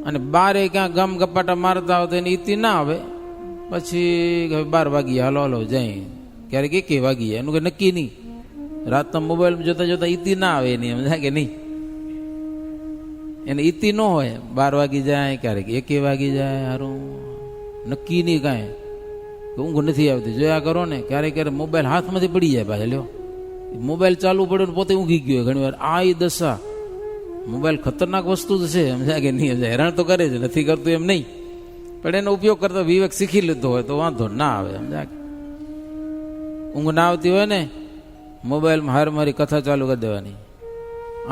અને બારે ક્યાં ગમ ગપાટા મારતા હોય તો એની ઈતિ ના આવે. પછી 12 વાગી હાલો હાલો જાય, ક્યારેક 1 વાગી જાય, એનું કંઈ નક્કી નહીં. રાતના મોબાઈલ જોતા જોતા ઈતિ ના આવે એની, સમજાય કે નહીં? એને ઈતિ ન હોય, 12 વાગી જાય, ક્યારેક 1 વાગી જાય, સારું નક્કી નહીં કાંઈ. ઊંઘ નથી આવતી, જોયા કરો ને. ક્યારેક ક્યારેક મોબાઈલ હાથમાંથી પડી જાય પાછા. લ્યો, મોબાઈલ ચાલુ પડ્યો ને પોતે ઊંઘી ગયો ઘણી વાર. આ એ દશા. મોબાઈલ ખતરનાક વસ્તુ જ છે, સમજાય કે નહીં? સમજાય, હેરાન તો કરે છે, નથી કરતું એમ નહીં, પણ એનો ઉપયોગ કરતો વિવેક શીખી લીધો હોય તો વાંધો ના આવે. સમજાય, ઊંઘ ના આવતી હોય ને, મોબાઈલમાં હાર મારી કથા ચાલુ કરી દેવાની,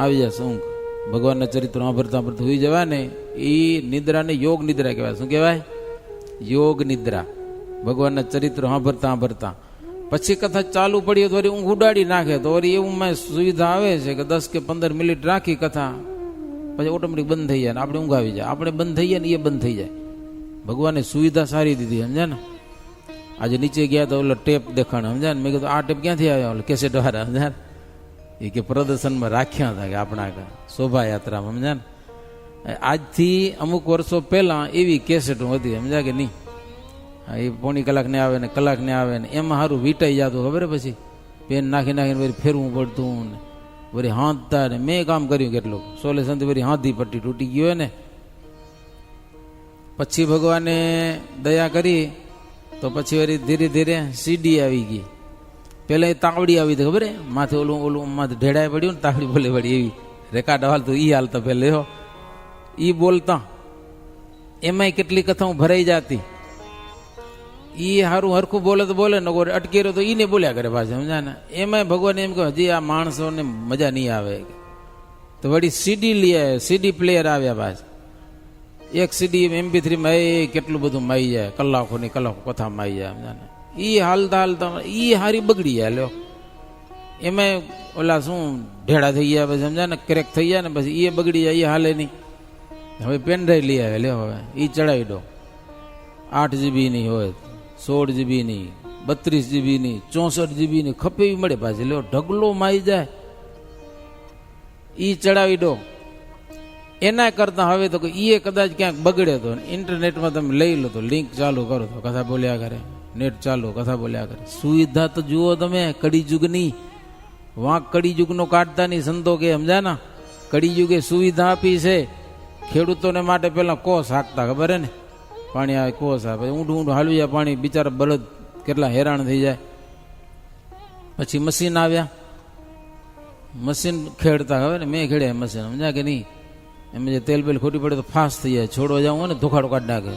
આવી જશે ઊંઘ. ભગવાનના ચરિત્રો સાંભળતા સાંભળતા હોઈ જવાય ને, એ નિદ્રાને યોગ નિદ્રા કહેવાય. શું કહેવાય? યોગ નિદ્રા. ભગવાનના ચરિત્રો સાંભળતા સાંભળતા પછી કથા ચાલુ પડી તો વળી ઊંઘ ઉડાડી નાખે, તો વળી એવું મેં સુવિધા આવે છે કે 10 કે 15 મિનિટ રાખી કથા, પછી ઓટોમેટિક બંધ થઈ જાય ને આપણે ઊંઘ આવી જાય. આપણે બંધ થઈ જાય ને એ બંધ થઈ જાય. ભગવાને સુવિધા સારી દીધી, સમજ્યા ને? આજે નીચે ગયા તો ઓલો ટેપ દેખાણ, સમજ્યા ને? મેં કીધું આ ટેપ ક્યાંથી આવ્યા? ઓલો કેસેટ વાળા, સમજ્યા? એ કે પ્રદર્શનમાં રાખ્યા હતા કે આપણા શોભાયાત્રામાં, સમજ્યા ને? આજથી અમુક વર્ષો પહેલા એવી કેસેટો હતી, સમજ્યા કે નહીં? એ પોણી કલાકને આવે ને કલાકને આવે ને એમાં સારું વીટાઈ જતું, ખબર? પછી પેન નાખી નાખીને વળી ફેરવું પડતું ને વળી હાંધતા ને. મેં કામ કર્યું કેટલું, સોલેશનથી વળી હાંધી પટ્ટી તૂટી ગયો ને. પછી ભગવાને દયા કરી તો પછી વળી ધીરે ધીરે સીડી આવી ગઈ. પહેલાં એ તાવડી આવી હતી, ખબર? માથે ઓલું માથે ઢેડાય પડ્યું ને તાવડી બોલે વળી એવી રેકાર્ડ હાલતું, એ હાલતા પહેલે હો, એ બોલતા. એમાંય કેટલી કથાઓ ભરાઈ જતી. એ સારું હરખું બોલે તો બોલે ને, અટકી રહ્યો તો એને બોલ્યા કરે પાછા, સમજા ને? એમાંય ભગવાન એમ કહે હજી આ માણસોને મજા નહીં આવે, તો વળી સીડી લઈ આવે, સીડી પ્લેયર આવ્યા પાછા. એક સીડી MP3માં એ કેટલું બધું માઈ જાય, કલાકોની કલાકો કથા માઈ જાય, સમજા ને? એ હાલતા હાલતા એ હારી બગડી જાય. લ્યો, એમાંય ઓલા શું ઢેડા થઈ ગયા પછી, સમજા ને? ક્રેક થઈ જાય ને પછી એ બગડી જાય, એ હાલે નહીં. હવે પેનડ્રાઈવ લઈ આવે, લ્યો હવે એ ચડાવી દો. 8 GB ની હોય, 16 GB ની, 32 GB ની, 64 GB ની ખપે એવી મળે પાછી. લ્યો, ઢગલો માઈ જાય, એ ચડાવી દો. એના કરતા હવે તો એ કદાચ ક્યાંક બગડે તો ઇન્ટરનેટમાં તમે લઈ લો, તો લિંક ચાલુ કરો તો કથા બોલ્યા કરે, નેટ ચાલુ કથા બોલ્યા કરે. સુવિધા તો જુઓ તમે કળીયુગની. વાંક કળીયુગનો કાઢતા નહીં સંતો કે, સમજા ના? કળીયુગે સુવિધા આપી છે ખેડૂતોને માટે. પેલા કોસ હાંકતા, ખબર હે ને? પાણી આવે કોસ આવે, ઊંડું ઊંડું હાલવી જાય પાણી, બિચારા બળદ કેટલા હેરાન થઈ જાય. પછી મશીન આવ્યા, મશીન ખેડતા, ખબર ને? મેં ખેડ્યા મશીન, સમજ્યા કે નહીં? એમાં જે તેલ બેલ ખોટી પડે તો ફાસ્ટ થઈ જાય, છોડવા જવું હોય ને ધોખાડો કાઢી નાખે.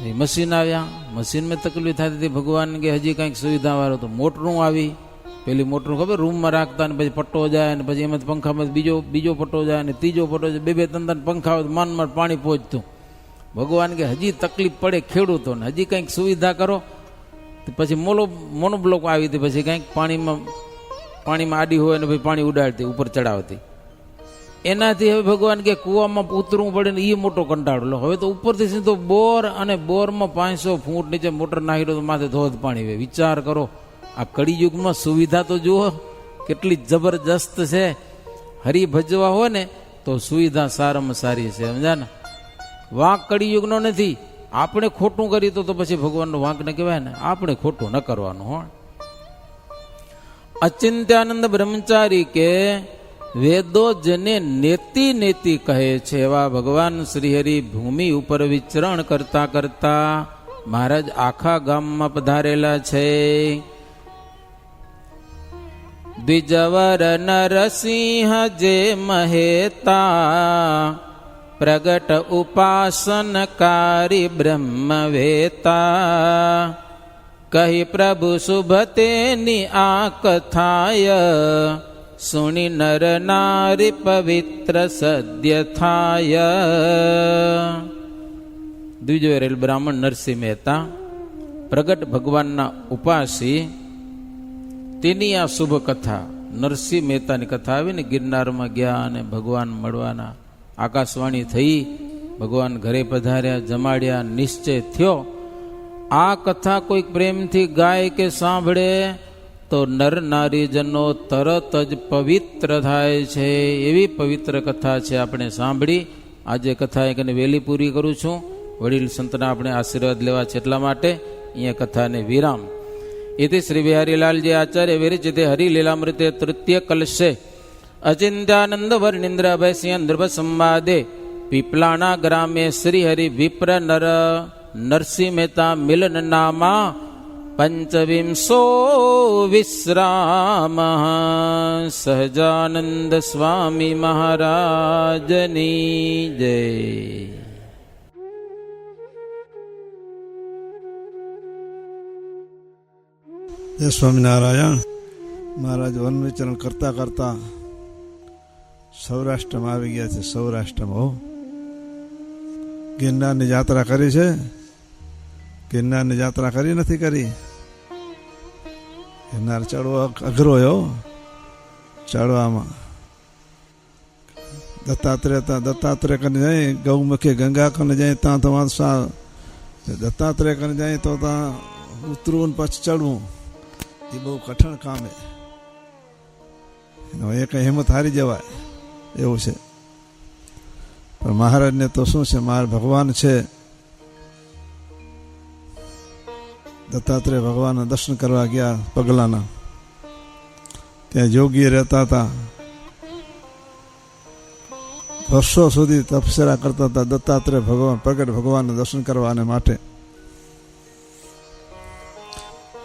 એ મશીન આવ્યા, મશીનમાં તકલીફ થતી હતી. ભગવાન કે હજી કંઈક સુવિધા વાળો તો મોટરું આવી. પેલી મોટરું ખબર રૂમમાં રાખતા ને પછી પટ્ટો જાય ને પછી એમાં પંખામાં બીજો પટ્ટો જાય ને ત્રીજો પટ્ટો જાય, 2-3 પંખા આવે, માન પાણી પહોંચતું. ભગવાન કે હજી તકલીફ પડે ખેડૂતોને, હજી કંઈક સુવિધા કરો. પછી મોનોબ્લોક આવી હતી, પછી કંઈક પાણીમાં આડી હોય ને પછી પાણી ઉડાડતી, ઉપર ચડાવતી. એનાથી હવે ભગવાન કે કૂવામાં ઉતરવું પડે ને એ મોટો કંટાળો. લો, હવે તો ઉપરથી સીધો બોર, અને બોરમાં 500 ફૂટ નીચે મોટર નાખી દો તો માથે ધોધ પાણી આવે. વિચાર કરો, આ કળીયુગમાં સુવિધા તો જુઓ કેટલી જબરજસ્ત છે. હરી ભજવા હોય ને તો સુવિધા સારામાં સારી છે, સમજા ને? વાંક કળીયુગનો નથી. આપણે ખોટું કરીએ તો પછી ભગવાનનો વાંક ને કહેવાય ને? આપણે ખોટું ન કરવાનું હો. અચિંત્યાનંદ બ્રહ્મચારી કે વેદો જેને નેતિ નેતિ કહે છે એવા ભગવાન શ્રીહરિ ભૂમિ ઉપર વિચરણ કરતા કરતા મહારાજ આખા ગામમાં પધારેલા છે. દ્વિજવર નરસિંહ જે મહેતા, પ્રગટ ઉપાસનકારી બ્રહ્મવેતા, કહી પ્રભુ શુભ તેની આ કથાય, સુણી નર નારી પવિત્ર સદ્ય થાય. દ્વિજવરેલ બ્રાહ્મણ નરસિંહ મહેતા, પ્રગટ ભગવાનના ઉપાસી, તેની આ શુભ કથા નરસિંહ મહેતાની કથા આવી ને. ગિરનારમાં ગયા અને ભગવાન મળવાના આકાશવાણી થઈ, ભગવાન ઘરે પધાર્યા, જમાડ્યા, નિશ્ચય થયો. આ કથા કોઈક પ્રેમથી ગાય કે સાંભળે તો નર નારીજનો તરત જ પવિત્ર થાય છે. એવી પવિત્ર કથા છે, આપણે સાંભળી આજે કથા એક વહેલી પૂરી કરું છું. વડીલ સંતના આપણે આશીર્વાદ લેવા છે એટલા માટે અહીંયા કથાને વિરામ. इति श्री बिहारीलालजी आचार्य विरचिते हरिलीलामृते तृतीय कलशे अचिंत्यानंद वर्णिंद्र अभय सिंह नृप संवादे पीपलाना ग्रामे श्री हरि विप्र नर नरसिंह मेहता मिलन नामा पंचविंशो विश्राम सहजानंद स्वामी महाराजनी जय. જય સ્વામિનારાયણ. મહારાજ વન વિચરણ કરતા કરતા સૌરાષ્ટ્રમાં આવી ગયા છે. સૌરાષ્ટ્રમાં હો, ગિરનારની યાત્રા કરી છે. ગિરનારની યાત્રા કરી નથી કરી. ગિરનાર ચડવો અઘરો હો. ચડવામાં દત્તાત્રેય કરીને જાય, ગૌમુખી ગંગા કરીને જાય ત્યાં તો દત્તાત્રેય કરીને જાય તો ત્યાં ઉતરવું ને પછી ચડવું એ બહુ કઠણ કામ એ કઈ હિંમત હારી જવાય એવું છે. પણ મહારાજને તો શું છે, મારા ભગવાન છે. દત્તાત્રેય ભગવાનના દર્શન કરવા ગયા પગલાના. ત્યાં યોગી રહેતા હતા, વર્ષો સુધી તપસ્યા કરતા હતા દત્તાત્રેય ભગવાન પ્રગટ ભગવાનના દર્શન કરવાને માટે.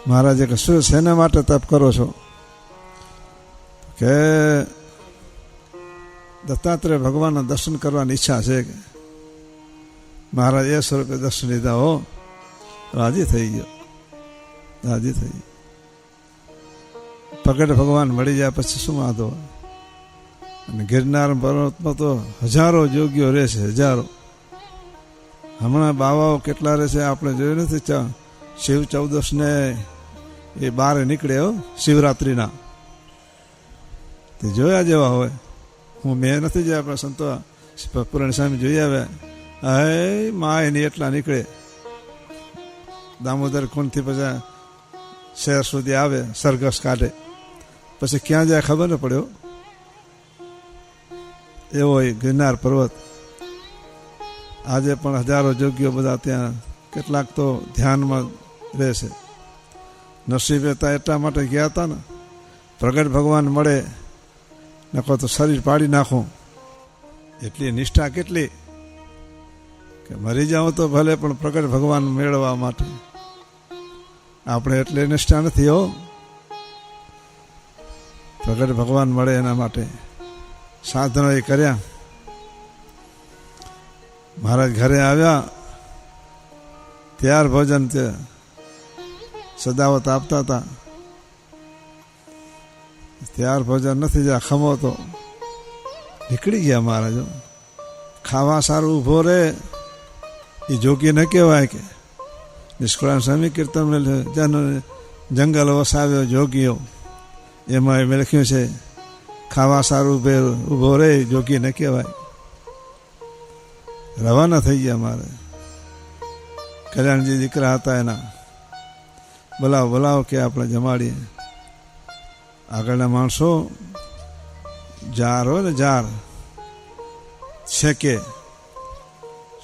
મહારાજે કે શું શેના માટે તપ કરો છો? કે દત્તાત્રેય ભગવાનના દર્શન કરવાની ઈચ્છા છે. કે મહારાજ એ સ્વરૂપે દર્શન લીધા હો, રાજી થઈ ગયો. રાજી થઈ ગયો. પ્રગટ ભગવાન મળી જાય પછી શું વાંધો? અને ગિરનાર પર્વતમાં તો હજારો યોગીઓ રહે છે, હજારો. હમણાં બાવાઓ કેટલા રહે છે આપણે જોયું નથી. શિવ 14 એ બહાર નીકળે હો, શિવરાત્રિના. તે જોયા જેવા હોય. હું મેં નથી જોયા, પણ સંતો પુરાણી સ્વામી જોઈ આવ્યા. હે માય ની એટલા નીકળે. દામોદર કુંડથી પછી શહેર સુધી આવે, સરઘસ કાઢે, પછી ક્યાં જાય ખબર ન પડ્યો. એવો ગિરનાર પર્વત. આજે પણ હજારો યોગીઓ બધા ત્યાં, કેટલાક તો ધ્યાનમાં રહેશે. નરસિંહ મહેતા એટલા માટે ગયા હતા ને, પ્રગટ ભગવાન મળે નકો તો શરીર પાડી નાખું. એટલી નિષ્ઠા કેટલી કે મરી જાઉં તો ભલે, પણ પ્રગટ ભગવાન મેળવવા માટે. આપણે એટલી નિષ્ઠા નથી હો. પ્રગટ ભગવાન મળે એના માટે સાધનો એ કર્યા. મહારાજ ઘરે આવ્યા, ત્યાર ભોજન તે સદાવત આપતા હતા. ત્યાર ભોજન નથી, જ્યાં ખમો તો નીકળી ગયા મહારાજો. ખાવા સારું ઊભો રહે એ જોગી ન કહેવાય. કે નિષ્કુળાન સ્વામી કીર્તન જંગલ વસાવ્યો જોગીઓ, એમાં એમ લખ્યું છે ખાવા સારું ઊભો રહે જોગી ન કહેવાય. રવાના થઈ ગયા મારે. કલ્યાણજી દીકરા હતા એના, બોલાવો કે આપણે જમાડીએ. આગળના માણસો જાર હોય ને, જાર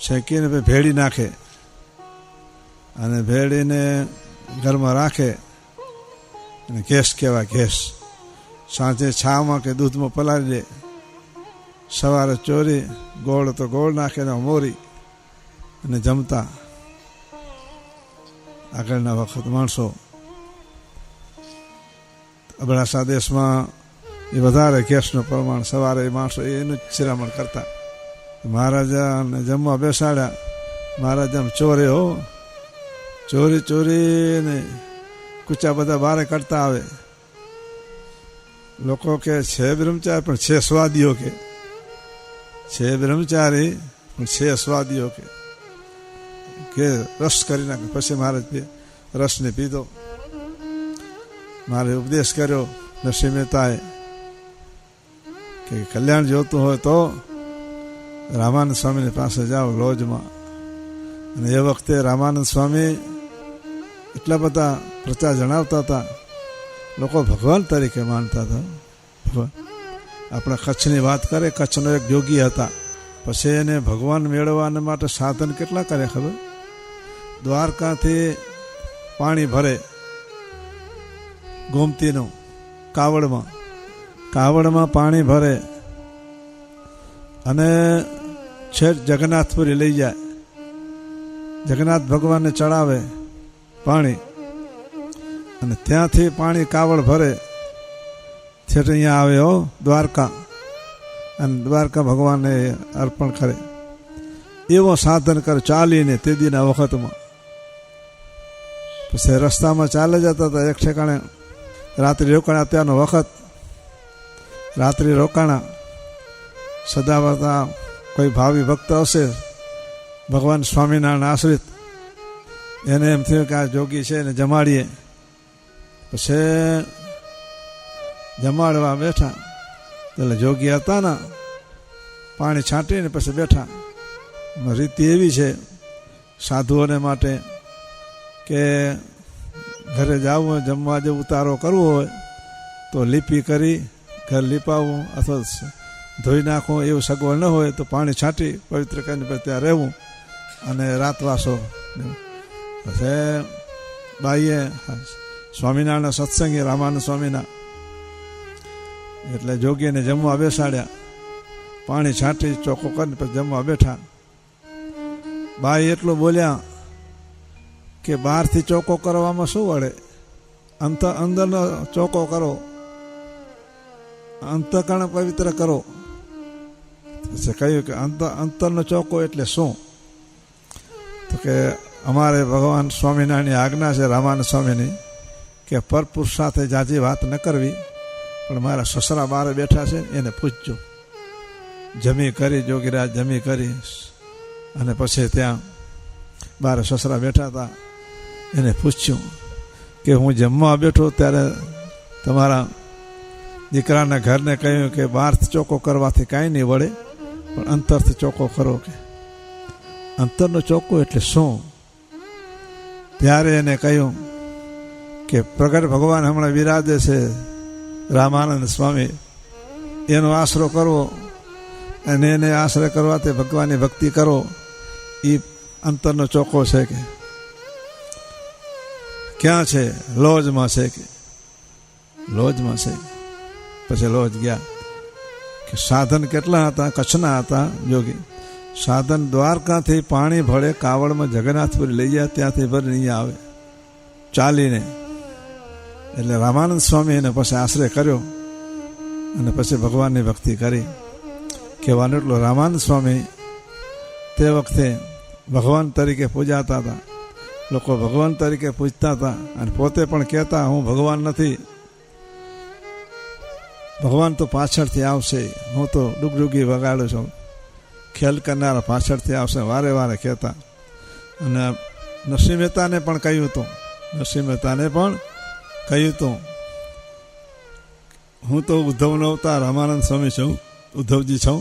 શેકીને ભેળી નાખે અને ભેળીને ઘરમાં રાખે. અને ગેસ કહેવાય, ગેસ. સાંજે છામાં કે દૂધમાં પલાળી દે. સવારે ચોરી, ગોળ તો ગોળ નાખે ને મોરી અને જમતા. આગળના વખત માણસો અબડાસા દેશમાં એ વધારે ગેસનું પ્રમાણ. સવારે એ માણસો એનું જ શિરામણ કરતા. મહારાજાને જમવા બેસાડ્યા. મહારાજા ચોરે હો, ચોરી ને કૂચા બધા બારે કાઢતા આવે. લોકો કે છે બ્રહ્મચારી પણ છે સ્વાદીઓ. કે છે બ્રહ્મચારી પણ છે સ્વાદીઓ. કે રસ કરી નાખે. પછી મહારાજ રસને પીધો. મારે ઉપદેશ કર્યો નરસિંહ મહેતાએ કે કલ્યાણ જોતું હોય તો રામાનંદ સ્વામીની પાસે જાઓ લોજમાં. અને એ વખતે રામાનંદ સ્વામી એટલા બધા પ્રચાર જણાવતા હતા, લોકો ભગવાન તરીકે માનતા હતા. ભગવાન આપણા કચ્છની વાત કરે, કચ્છનો એક યોગી હતા પછી એને ભગવાન મેળવવાને માટે સાધન કેટલા કરે ખબર? દ્વારકાથી પાણી ભરે ગોમતીનું કાવડમાં પાણી ભરે અને છેક જગન્નાથપુરી લઈ જાય, જગન્નાથ ભગવાનને ચડાવે પાણી, અને ત્યાંથી પાણી કાવડ ભરે છેટ અહીંયા આવે હો દ્વારકા, અને દ્વારકા ભગવાનને અર્પણ કરે. એવો સાધન કરે ચાલીને તે દીના વખતમાં. પછી રસ્તામાં ચાલે જતા હતા, એક ઠેકાણે રાત્રિ રોકાણા. ત્યાંનો વખત રાત્રિ રોકાણા. સદાવતા કોઈ ભાવિ ભક્ત હશે ભગવાન સ્વામિનારાયણ આશ્રિત, એને એમ થયું કે આ જોગી છે એને જમાડીએ. પછી જમાડવા બેઠા એટલે જોગી હતા ને પાણી છાંટીને પછી બેઠા. રીતિ એવી છે સાધુઓને માટે કે ઘરે જવું હોય, જમવા જેવું ઉતારો કરવો હોય તો લીપી કરી ઘર લીપાવવું અથવા ધોઈ નાખવું, એવું સગવડ ન હોય તો પાણી છાંટી પવિત્ર કરીને પછી ત્યાં રહેવું અને રાતવાસો. પછી બાઈએ સ્વામિનારાયણના સત્સંગી રામાનંદ સ્વામીના, એટલે જોગીને જમવા બેસાડ્યા, પાણી છાંટી ચોખ્ખો કરીને પછી જમવા બેઠા. બાઈ એટલું બોલ્યા કે બહારથી ચોખ્ખો કરવામાં શું વળે, અંદરનો ચોખ્ખો કરો, અંતઃકરણ પવિત્ર કરો. પછી કહ્યું કે અંતરનો ચોખ્ખો એટલે શું? તો કે અમારે ભગવાન સ્વામિનારાયણની આજ્ઞા છે, રામાનંદ સ્વામીની, કે પરપુરુષ સાથે જાજી વાત ન કરવી, પણ મારા સસરા બહાર બેઠા છે એને પૂછજો. જમી કરી જોગીરાજ જમી કરી અને પછી ત્યાં બહાર સસરા બેઠા હતા, એને પૂછ્યું કે હું જમવા બેઠો ત્યારે તમારા દીકરાના ઘરને કહ્યું કે બહારથી ચોખ્ખો કરવાથી કાંઈ નહીં વળે, પણ અંતરથી ચોખ્ખો કરો. કે અંતરનો ચોખ્ખો એટલે શું? ત્યારે એને કહ્યું કે પ્રગટ ભગવાન હમણાં વિરાજે છે રામાનંદ સ્વામી, એનો આશરો કરવો અને એને આશ્રય કરવાથી ભગવાનની ભક્તિ કરો, એ અંતરનો ચોખ્ખો છે. કે ક્યાં છે? લોજમાં છે. કે લોજમાં છે. પછી લોજ ગયા. કે સાધન કેટલા હતા? કચ્છના હતા જોગી. સાધન દ્વારકાથી પાણી ભળે કાવડમાં જગન્નાથપુરી લઈ જાય, ત્યાંથી ભરીને અહીંયા આવે ચાલીને. એટલે રામાનંદ સ્વામી એને પછી આશ્રય કર્યો અને પછી ભગવાનની ભક્તિ કરી. કહેવાનું એટલું, રામાનંદ સ્વામી તે વખતે ભગવાન તરીકે પૂજાતા હતા, લોકો ભગવાન તરીકે પૂજતા હતા, અને પોતે પણ કહેતા હું ભગવાન નથી, ભગવાન તો પાછળથી આવશે, હું તો ડુગડુગી વગાડું છું, ખ્યાલ કરનારા પાછળથી આવશે, વારે વારે કહેતા. અને નરસિંહ મહેતાને પણ કહ્યું હતું, હું તો ઉદ્ધવનો અવતાર રામાનંદ સ્વામી છું, ઉદ્ધવજી છું,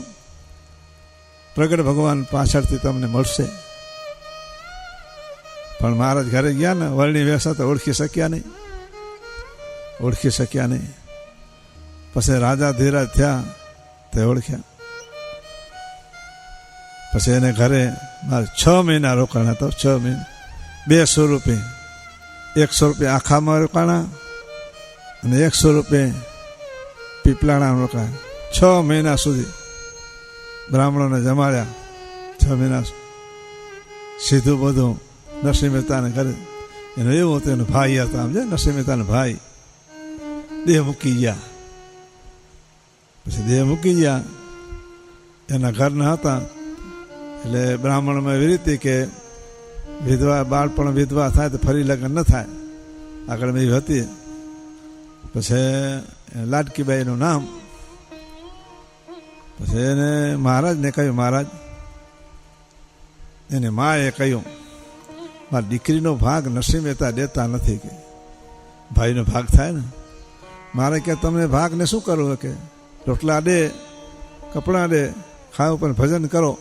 પ્રગટ ભગવાન પાછળથી તમને મળશે. પણ મહારાજ ઘરે ગયા ને, વર્ણી વેસા તો ઓળખી શક્યા નહીં. પછી રાજા ધીરાજ થયા તે ઓળખ્યા. પછી એને ઘરે મારે 6 મહિના રોકાણા હતા. 6 મહિના 200 રૂપિયા, 100 રૂપિયા આખામાં રોકાણા અને 100 રૂપિયા પીપલાણામાં રોકાયા. 6 મહિના સુધી બ્રાહ્મણોને જમાડ્યા. 6 મહિના સીધું બધું નરસિંહ મહેતાને કરે. એનો એવું હતું, એનો ભાઈ હતા, સમજે, નરસિંહ મહેતાનો ભાઈ દેહ મૂકી ગયા. પછી દેહ મૂકી ગયા, એના ઘરના હતા. એટલે બ્રાહ્મણમાં એવી રીતે કે વિધવા બાળપણ વિધવા થાય તો ફરી લગ્ન ન થાય, આગળ એવી હતી. પછી લાડકીબાઈનું નામ. પછી એને મહારાજને કહ્યું, મહારાજ, એને માએ કહ્યું મારી દીકરીનો ભાગ નરસિંહ મહેતા દેતા નથી, કે ભાઈનો ભાગ થાય ને. મારે કે તમને ભાગને શું કરવું? કે રોટલા દે, કપડાં દે, ખાવું પણ ભજન કરો.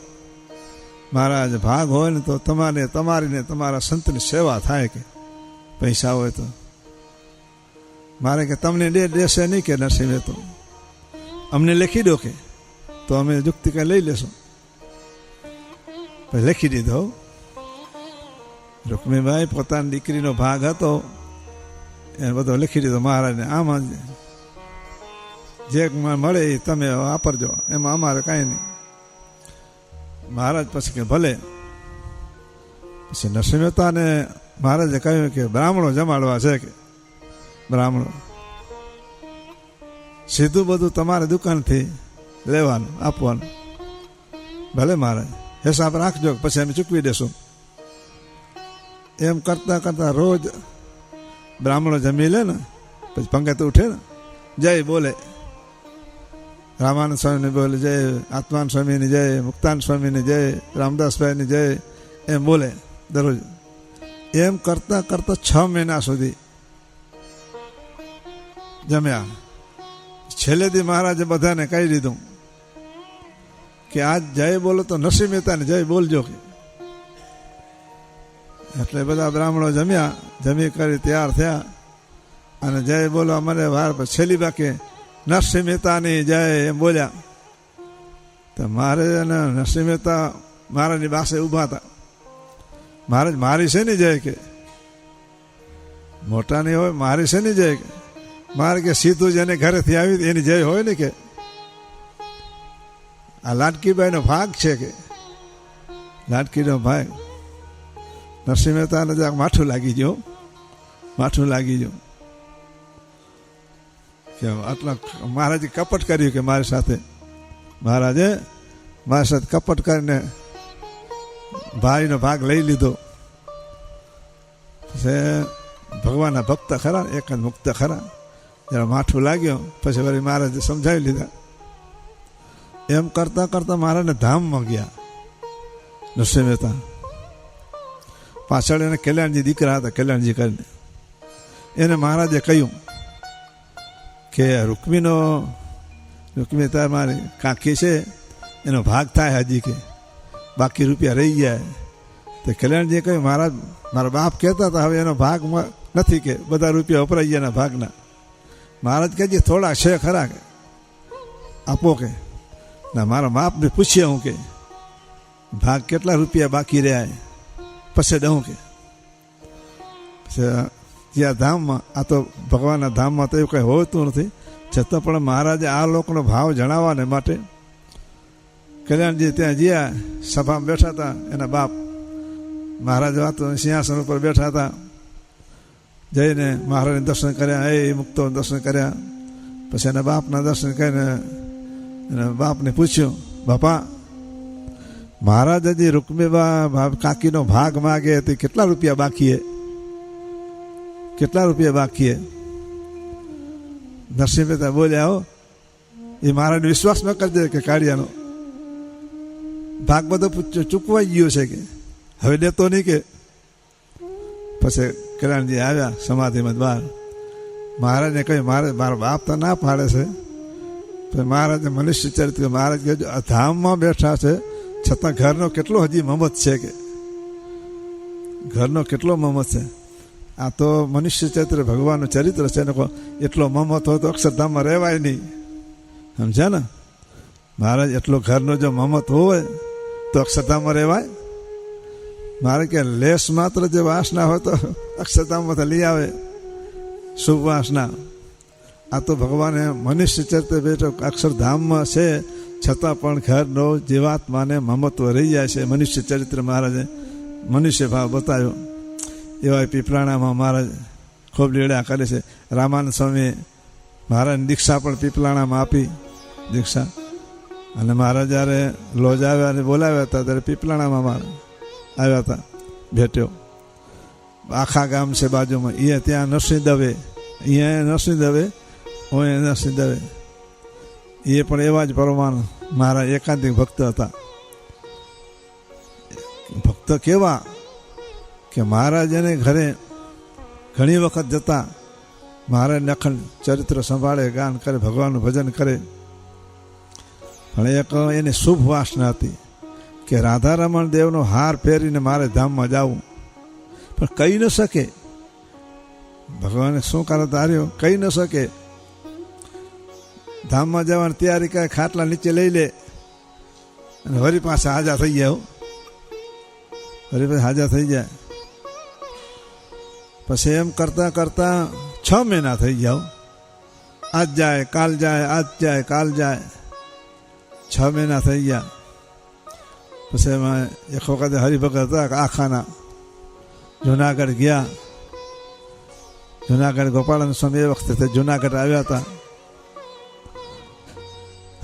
મહારાજ ભાગ હોય ને તો તમારીને તમારા સંતની સેવા થાય, કે પૈસા હોય તો. મારે કે તમને દેશે નહીં કે નરસિંહ મહેતા, અમને લખી દો કે તો અમે યુક્તિ કંઈ લઈ લેશું. પછી લખી દીધો. રૂકમીબાઈ પોતાની દીકરીનો ભાગ હતો એને બધો લખી દીધો મહારાજને. આમાં જે મળે એ તમે વાપરજો, એમાં અમારે કાંઈ નહીં. મહારાજ પછી કે ભલે. પછી નરસિંહ મહેતાને મહારાજે કહ્યું કે બ્રાહ્મણો જમાડવા છે, કે બ્રાહ્મણો સીધું બધું તમારી દુકાનથી લેવાનું આપવાનું. ભલે મહારાજ, હિસાબ રાખજો, પછી અમે ચૂકવી દેશું. એમ કરતાં કરતાં રોજ બ્રાહ્મણો જમી લે ને પછી પંગત ઉઠે ને, જય બોલે, રામાનંદ સ્વામીની બોલે જય, આત્માન સ્વામીની જય, મુક્તાન સ્વામીની જય, રામદાસભાઈની જય, એમ બોલે દરરોજ. એમ કરતાં કરતાં 6 મહિના સુધી જમ્યા. છેલ્લેથી મહારાજે બધાને કહી દીધું કે આજ જય બોલો તો નરસિંહ મહેતાને જય બોલજો. કે એટલે બધા બ્રાહ્મણો જમ્યા, જમી કરી તૈયાર થયા અને જય બોલવા મને વાર છેલ્લી બાકી નરસિંહ મહેતાની જય એમ બોલ્યા. તો મારે અને નરસિંહ મહેતા મારાની પાસે ઊભા હતા. મહારાજ મારી છે ને જય, કે મોટાની હોય મારી છે ને જય, કે મારે કે સીધું જેને ઘરેથી આવી એની જય હોય ને, કે આ લાડકીબાઈનો ભાગ છે, કે લાડકીનો ભાગ. નરસિંહ મહેતાને જરાક માઠું લાગી ગયું, માઠું લાગી ગયું કે આટલા મહારાજે કપટ કર્યું કે મારી સાથે. મહારાજે મારી સાથે કપટ કરીને ભાઈનો ભાગ લઈ લીધો. પછી ભગવાનના ભક્ત ખરા, એક જ મુક્ત ખરા, જરા માઠું લાગ્યો. પછી વળી મહારાજે સમજાવી લીધા. એમ કરતાં કરતાં મહારાજને ધામમાં ગયા નરસિંહ મહેતા. પાછળ એને કલ્યાણજી દીકરા હતા, કલ્યાણજી કરીને એને મહારાજે કહ્યું કે રૂકમી તાર મારી કાકી છે, એનો ભાગ થાય હજી, કે બાકી રૂપિયા રહી ગયા. તો કલ્યાણજીએ કહ્યું મહારાજ મારા બાપ કહેતા હતા હવે એનો ભાગ નથી, કે બધા રૂપિયા વપરાઈ ગયા એના ભાગના. મહારાજ કહેજે થોડા છે ખરા, કે આપો. કે ના, મારા બાપને પૂછીએ હું કે ભાગ કેટલા રૂપિયા બાકી રહ્યા, પછી દઉં. કે જ્યાં ધામમાં, આ તો ભગવાનના ધામમાં તો એવું કંઈ હોતું નથી, છતાં પણ મહારાજે આ લોકોનો ભાવ જણાવવાને માટે કલ્યાણજી ત્યાં ગયા. સભામાં બેઠા હતા એના બાપ. મહારાજ વાતો સિંહાસન ઉપર બેઠા હતા. જઈને મહારાજને દર્શન કર્યા, એ મુક્તો દર્શન કર્યા. પછી એના બાપના દર્શન કરીને એના બાપને પૂછ્યું, બાપા મહારાજ હજી રૂકમીબા કાકીનો ભાગ માગે તે કેટલા રૂપિયા બાકી હે, કેટલા રૂપિયા બાકી હે? નરસિંહ મહેતા બોલ્યા, હો એ મહારાજને વિશ્વાસ ન કરજે કે કાળિયાનો ભાગ બધો ચૂકવાઈ ગયો છે, કે હવે દેતો નહીં. કે પછી કલ્યાણજી આવ્યા સમાધિમાં બહાર. મહારાજને કહ્યું મારો બાપ તો ના પાડે છે. પછી મહારાજે મનુષ્ય ચરિત્ર, મહારાજ કહે ધામમાં બેઠા છે છતાં ઘરનો કેટલો હજી મમત છે, કે ઘરનો કેટલો મમત છે. આ તો મનુષ્ય ચરિત્ર ભગવાનનું ચરિત્ર છે. એટલો મમત હોય તો અક્ષરધામમાં રહેવાય નહીં, સમજ્યા ને? મહારાજ એટલો ઘરનો જો મમત હોય તો અક્ષરધામમાં રહેવાય? મારે કે લેસ માત્ર જે વાસના હોય તો અક્ષરધામમાં લઈ આવે શુભ વાસના. આ તો ભગવાને મનુષ્ય ચરિત્ર બેઠો અક્ષરધામમાં છે, છતાં પણ ઘરનો જીવાત્માને મમત્વ રહી જાય છે. મનુષ્ય ચરિત્ર મહારાજે મનુષ્ય ભાવ બતાવ્યો. એવા પીપલાણામાં મહારાજ ખૂબ લીલા કરે છે. રામાનંદ સ્વામી મહારાજની દીક્ષા પણ પીપલાણામાં આપી, દીક્ષા. અને મહારાજ જ્યારે લોજ આવ્યા અને બોલાવ્યા હતા ત્યારે પીપલાણામાં મહારાજ આવ્યા હતા, ભેટ્યો. આખા ગામ છે બાજુમાં. એ ત્યાં નરસિંહ દવે, અહીંયા નરસિંહ દવે, હું નરસિંહ દવે. એ પણ એવા જ પરમાન મારા એકાંતિક ભક્ત હતા. ભક્ત કેવા કે મહારાજ એને ઘરે ઘણી વખત જતા, મહારાજને અખંડ ચરિત્ર સંભાળે, ગાન કરે, ભગવાનનું ભજન કરે. પણ એક એની શુભ વાસના હતી કે રાધારમણ દેવનો હાર પહેરીને મારે ધામમાં જવું, પણ કહી ન શકે. ભગવાને શું કરે ધાર્યો, કહી ન શકે. ધામમાં જવાની તૈયારી કરે, ખાટલા નીચે લઈ લે અને વળી પાછા હાજા થઈ ગયા. હરિભાઈ હાજર થઈ જાય. પછી એમ કરતાં કરતાં 6 મહિના થઈ ગયા. આજ જાય કાલ જાય, આજ જાય કાલ જાય, 6 મહિના થઈ ગયા. પછી એમાં એક વખતે હરિભગત હતા આખાના, જુનાગઢ ગયા. જુનાગઢ ગોપાળાનંદ સ્વામી એ વખતે જુનાગઢ આવ્યા હતા.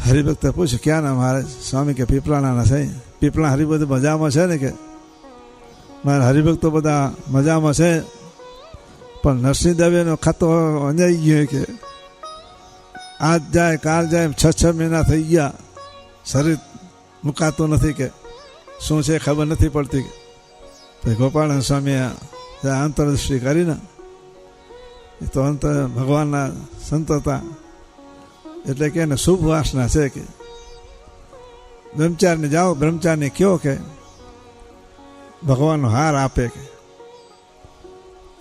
હરિભક્તે પૂછ્યું ક્યાં ના મારે? સ્વામી કે પીપળાના છે. પીપળા હરિભક્ત મજામાં છે ને? કે મારા હરિભક્તો બધા મજામાં છે, પણ નરસિંહ દવેનો ખાતો અંજાઈ ગયો કે આજ જાય કાલ જાય, 6 મહિના થઈ ગયા, શરીર મુકાતું નથી, કે શું છે ખબર નથી પડતી. પછી ગોપાળાનંદ સ્વામીએ અંતરદૃષ્ટિ કરીને, એ તો ભગવાનના સંત હતા, એટલે કે એને શુભ વાસના છે કે બ્રહ્મચારીને જાઓ, બ્રહ્મચારીને કહો કે ભગવાનનો હાર આપે, કે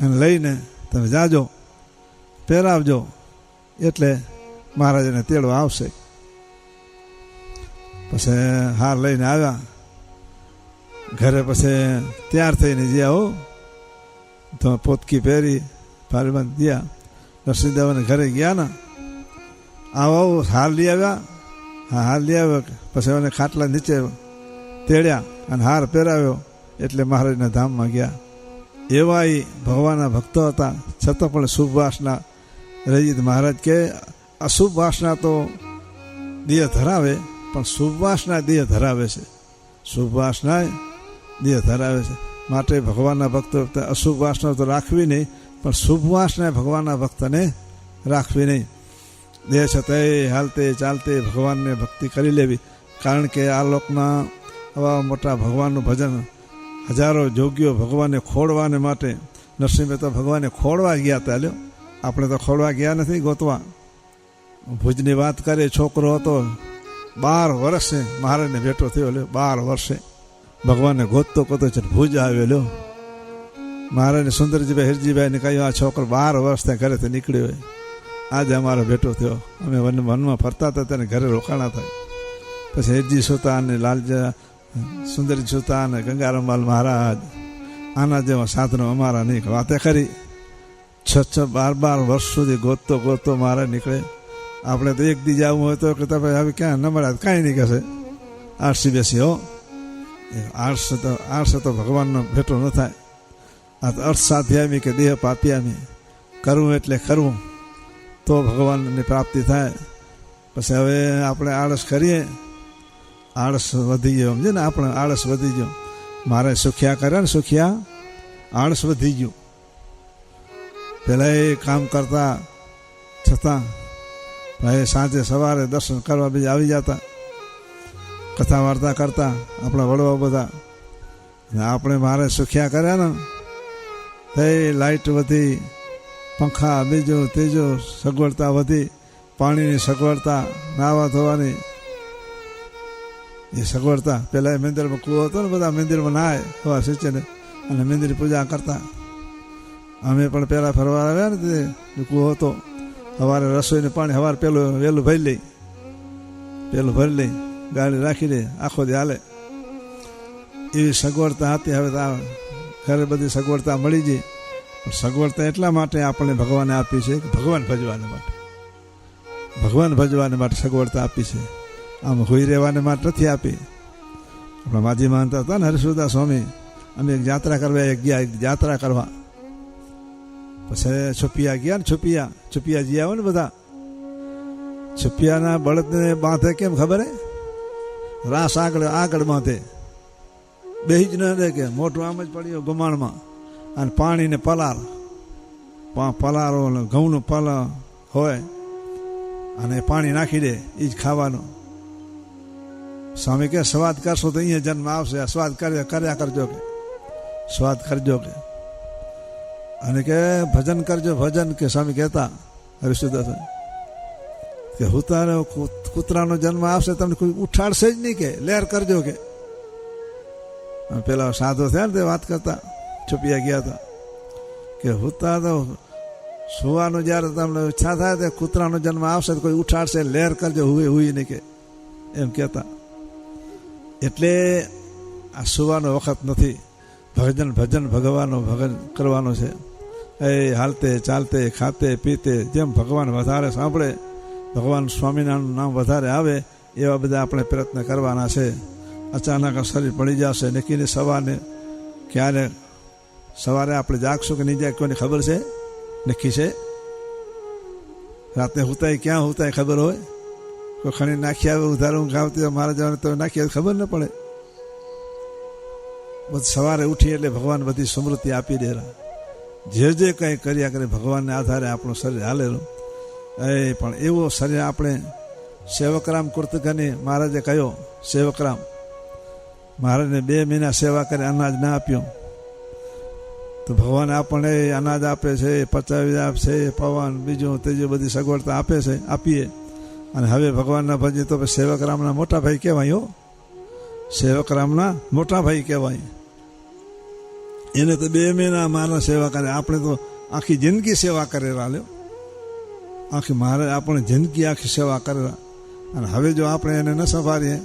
અને લઈને તમે જાજો, પહેરાવજો, એટલે મહારાજને તેડો આવશે. પછી હાર લઈને આવ્યા ઘરે. પછી તૈયાર થઈને જ્યાં હો તો પોતકી પહેરી પારીમાં ગયા. નરસિંહ દેવાને ઘરે ગયા ને, આવો હાર લઈ આવ્યા. હા, હાર લઈ આવ્યો. પછી એને ખાટલા નીચે તેડ્યા અને હાર પહેરાવ્યો, એટલે મહારાજના ધામમાં ગયા. એવા એ ભગવાનના ભક્તો હતા, છતાં પણ શુભ વાસના રહી. મહારાજ કે અશુભ વાસના તો દેહ ધરાવે, પણ શુભ વાસના દેહ ધરાવે છે. શુભ વાસના દેહ ધરાવે છે. માટે ભગવાનના ભક્તો અશુભ વાસના તો રાખવી નહીં, પણ શુભ વાસના ભગવાનના ભક્તને રાખવી નહીં. દેહ છતાંય હાલતે ચાલતે ભગવાનને ભક્તિ કરી લેવી. કારણ કે આ લોકમાં આવા મોટા ભગવાનનું ભજન, હજારો જોગીઓ ભગવાનને ખોળવાને માટે, નરસિંહ મહેતા ભગવાનને ખોળવા ગયા હતા. લ્યો, આપણે તો ખોળવા ગયા નથી, ગોતવા. ભુજની વાત કરીએ, છોકરો હતો 12 વર્ષે મહારાજને ભેટો થયો. લ્યો, 12 વર્ષે ભગવાનને ગોતતો ગોતો છે, ભુજ આવ્યો. લ્યો, મહારાજને સુંદરજીભાઈ હિરજીભાઈને કહ્યું આ છોકરો 12 વર્ષ ત્યાં ઘરેથી નીકળ્યો હોય, આજે અમારો ભેટો થયો. અમે વનમાં ફરતા હતા તેને ઘરે રોકાણા થાય. પછી હિરજી સુતા અને લાલજા સુંદરજી સુતા અને ગંગારામલાલ મહારાજ, આના જેવા સાધનો અમારા નહીં. વાતે ખરી, 6-12 વર્ષ સુધી ગોતતો ગોતતો મહારાજ નીકળે. આપણે તો એક દી જવું હોય તો કે તમે હવે ક્યાં ન મળ્યા, કાંઈ નહીં કહેશે, આળસી બેસી હો. આળસ તો ભગવાનનો ભેટો ન થાય. આ તો અર્થ સાધ્યામી કે દેહ પાપ્યામી, કરવું એટલે કરવું તો ભગવાનની પ્રાપ્તિ થાય. પછી હવે આપણે આળસ કરીએ, આળસ વધી ગયો, સમજે ને, આપણે આળસ વધી ગયો. મારે સુખ્યા કર્યા ને, સુખ્યા આળસ વધી ગયું. પહેલાં એ કામ કરતા છતાં ભાઈ સાંજે સવારે દર્શન કરવા બીજા આવી જતા, કથા વાર્તા કરતા આપણા વડવા બધા. ને આપણે મારે સુખ્યા કર્યા ને, તે લાઇટ વધી, પંખા બીજું ત્રીજું, સગવડતા વધી, પાણીની સગવડતા, નાહવા ધોવાની એ સગવડતા. પહેલાં એ મંદિરમાં કૂવો હતો ને, બધા મંદિરમાં નાય હવા સિંચે અને મંદિર પૂજા કરતા. અમે પણ પહેલાં ફરવા આવ્યા ને, તે કૂવો હતો. સવારે રસોઈને પાણી સવારે વહેલું ભરી લઈ, ગાડી રાખી દે, આખો દી હાલે. એવી સગવડતા હતી. હવે તો ઘરે બધી સગવડતા મળી ગઈ. પણ સગવડતા એટલા માટે આપણે ભગવાને આપી છે કે ભગવાન ભજવાને માટે સગવડતા આપી છે. આમ હોઈ રહેવાને માટે નથી આપી. આપણા માજી માનતા હતા ને હરિસુદાસ સ્વામી, અમે એક યાત્રા કરવા યાત્રા કરવા. પછી છુપિયા ગયા ને, છુપિયા જી આવો ને બધા. છુપિયાના બળદને બાંધે કેમ ખબર હે? રાસ આગળ બાંધે, બેહી જ ન દે, કે મોટું આમ જ પડ્યું ગુમાણમાં. અને પાણીને પલારો ઘઉંનું પલા હોય અને પાણી નાખી દે, એ જ ખાવાનું. સ્વામી કે સ્વાદ કરશો તો અહીંયા જન્મ આવશે, સ્વાદ કર્યા કરજો, કે સ્વાદ કરજો, કે અને કે ભજન કરજો, ભજન, કે સ્વામી કહેતા હરિસુદાસ કે હુતાનો કૂતરાનો જન્મ આવશે, તમને કોઈ ઉઠાડશે જ નહીં, કે લહેર કરજો. કે પેલા સાધુ થયા ને તે વાત કરતા, છુપિયા ગયા હતા કે હુતા તો સુવાનું જ્યારે તમને ઈચ્છા થાય તો કૂતરાનો જન્મ આવશે તો કોઈ ઉઠાડશે, લહેર કરજો, હુઈ નહીં, કે એમ કહેતા. એટલે આ સુવાનો વખત નથી. ભજન ભગવાન કરવાનો છે. એ હાલતે ચાલતે ખાતે પીતે જેમ ભગવાન વધારે સાંભળે, ભગવાન સ્વામિનારાયણનું નામ વધારે આવે, એવા બધા આપણે પ્રયત્ન કરવાના છે. અચાનક શરીર પડી જશે નક્કીને સવારે આપણે જાગશું કે નહીં જાગ કોઈને ખબર છે? નક્કી છે? રાતે હુતાય ક્યાં હુતાય ખબર હોય? કોઈ ખણી નાખી આવે ઉધારું ખાવતી હોય મારા જવાને તો નાખી આવે ખબર ન પડે. બસ સવારે ઉઠી એટલે ભગવાન બધી સમૃદ્ધિ આપી દેરા. જે કંઈ કર્યા કરે ભગવાનને આધારે આપણું શરીર હાલેલું. પણ એવો શરીર આપણે સેવકરામ કુર્તગની મહારાજે કહ્યો, સેવકરામ મહારાજને 2 મહિના સેવા કરે, અનાજ ના આપ્યું તો ભગવાન આપણને અનાજ આપે છે, પચાવી આપશે, પવન બીજું ત્રીજું બધી સગવડતા આપે છે, આપીએ. અને હવે ભગવાનના ભજીએ તો સેવકરામના મોટા ભાઈ કહેવાય. હો, સેવકરામના મોટા ભાઈ કહેવાય. એને તો 2 મહિના મારા સેવા કરે, આપણે તો આખી જિંદગી સેવા કરેલા લ્યો. આખી મહારાજ આપણે જિંદગી આખી સેવા કરેલા. અને હવે જો આપણે એને ન સંભાળીએ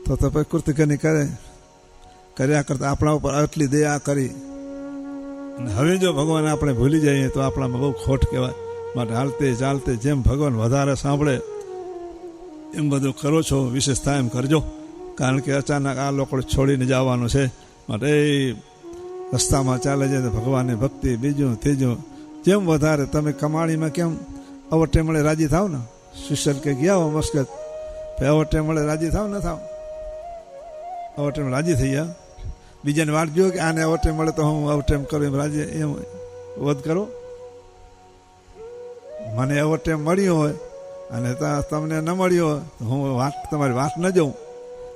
તો પછી કૃતજ્ઞની કર્યા કરતા આપણા ઉપર આટલી દયા કરી અને હવે જો ભગવાન આપણે ભૂલી જઈએ તો આપણામાં બહુ ખોટ કહેવાય. માટે હાલતે ચાલતે જેમ ભગવાન વધારે સાંભળે એમ બધું કરો છો, વિશેષ થાય એમ કરજો. કારણ કે અચાનક આ લોકો છોડીને જવાનું છે. માટે રસ્તામાં ચાલે છે ભગવાનની ભક્તિ બીજું ત્રીજું જેમ વધારે તમે કમાણીમાં કેમ અવટે મળે રાજી થાવ ને. શિષ્યન કે ગયા હો મસ્કત અવટે મળે રાજી થાવ ન થાવ? અવટે રાજી થઈ ગયા. બીજાને વાટ જો કે આને અવટે મળે તો હું અવટેમ કરું એમ રાજી એમ વધ કરો. મને અવટેમ મળ્યો હોય અને તમને ન મળ્યો હોય તો હું તમારી વાત ન જોઉં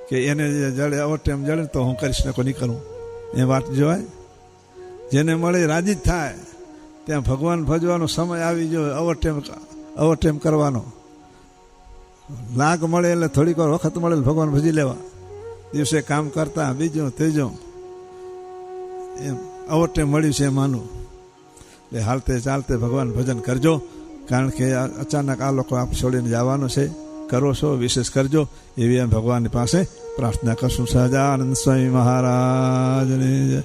કે એને જડે અવટેમ જડે તો હું કરી શકો નહીં કરું. એ વાત જોવાય. જેને મળે રાજી જ થાય. ત્યાં ભગવાન ભજવાનો સમય આવી ગયો, અવટેમ કરવાનો. લાગ મળે એટલે થોડીક વાર વખત મળે ભગવાન ભજી લેવા. દિવસે કામ કરતા બીજું ત્રીજું એમ અવટેમ મળ્યું છે માનું. એટલે હાલતે ચાલતે ભગવાન ભજન કરજો. કારણ કે અચાનક આ લોકો આપ છોડીને જવાનું છે. કરો છો વિશેષ કરજો એવી એમ ભગવાનની પાસે પ્રાર્થના કરશું. સહજાનંદ સ્વામી મહારાજની જય.